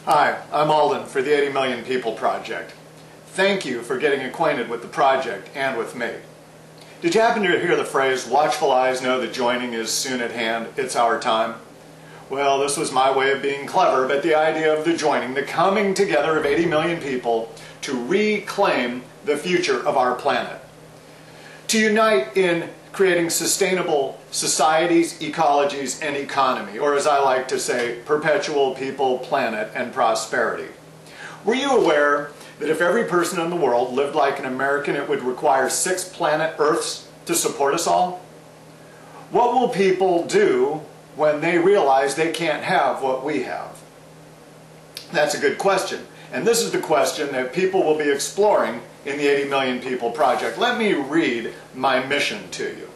Hi, I'm Alden for the 80 Million People Project. Thank you for getting acquainted with the project and with me. Did you happen to hear the phrase, "Watchful eyes know the joining is soon at hand, it's our time"? Well, this was my way of being clever, but the idea of the joining, the coming together of 80 million people to reclaim the future of our planet. To unite in creating sustainable societies, ecologies, and economy, or as I like to say, perpetual people, planet, and prosperity. Were you aware that if every person in the world lived like an American, it would require 6 planet Earths to support us all? What will people do when they realize they can't have what we have? That's a good question. And this is the question that people will be exploring in the 80 Million People Project. Let me read my mission to you.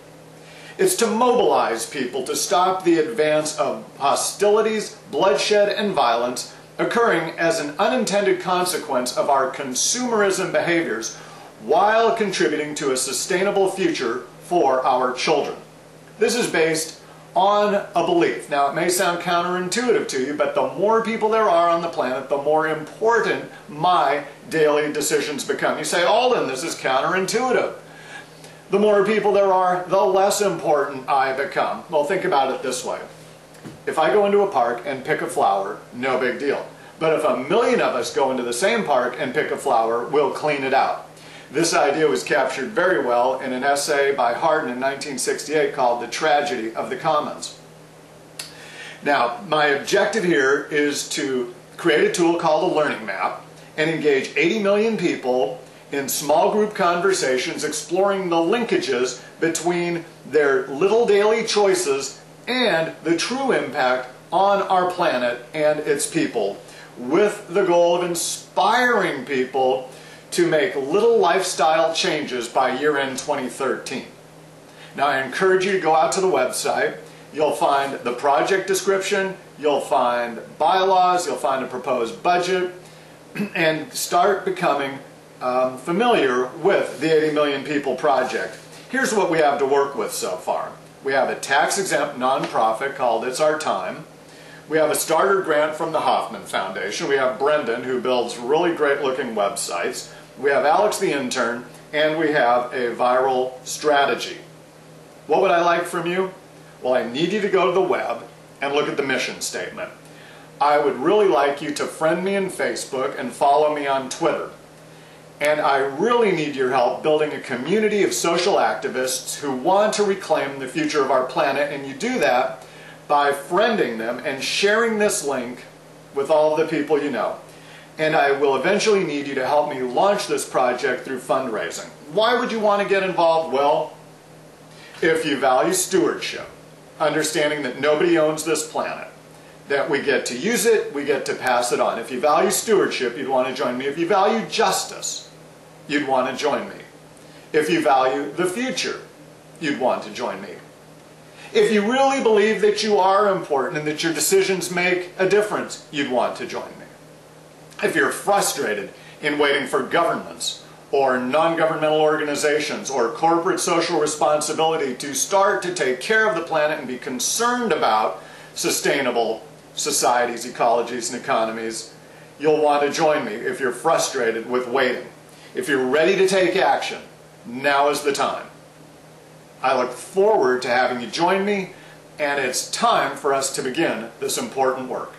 It's to mobilize people to stop the advance of hostilities, bloodshed, and violence occurring as an unintended consequence of our consumerism behaviors while contributing to a sustainable future for our children. This is based on a belief. Now, it may sound counterintuitive to you, but the more people there are on the planet, the more important my daily decisions become. You say, Alden, this is counterintuitive. The more people there are, the less important I become. Well, think about it this way. If I go into a park and pick a flower, no big deal. But if a million of us go into the same park and pick a flower, we'll clean it out. This idea was captured very well in an essay by Hardin in 1968 called The Tragedy of the Commons. Now, my objective here is to create a tool called a learning map and engage 80 million people in small group conversations exploring the linkages between their little daily choices and the true impact on our planet and its people, with the goal of inspiring people to make little lifestyle changes by year-end 2013. Now, I encourage you to go out to the website. You'll find the project description, you'll find bylaws, you'll find a proposed budget, and start becoming familiar with the 80 Million People Project. Here's what we have to work with so far. We have a tax-exempt nonprofit called It's Our Time. We have a starter grant from the Hoffman Foundation. We have Brendan, who builds really great-looking websites. We have Alex the intern, and we have a viral strategy. What would I like from you? Well, I need you to go to the web and look at the mission statement. I would really like you to friend me on Facebook and follow me on Twitter. And I really need your help building a community of social activists who want to reclaim the future of our planet, and you do that by friending them and sharing this link with all the people you know. And I will eventually need you to help me launch this project through fundraising. Why would you want to get involved? Well, if you value stewardship, understanding that nobody owns this planet, that we get to use it, we get to pass it on. If you value stewardship, you'd want to join me. If you value justice, you'd want to join me. If you value the future, you'd want to join me. If you really believe that you are important and that your decisions make a difference, you'd want to join me. If you're frustrated in waiting for governments or non-governmental organizations or corporate social responsibility to start to take care of the planet and be concerned about sustainable societies, ecologies, and economies, you'll want to join me. If you're frustrated with waiting, if you're ready to take action, now is the time. I look forward to having you join me, and it's time for us to begin this important work.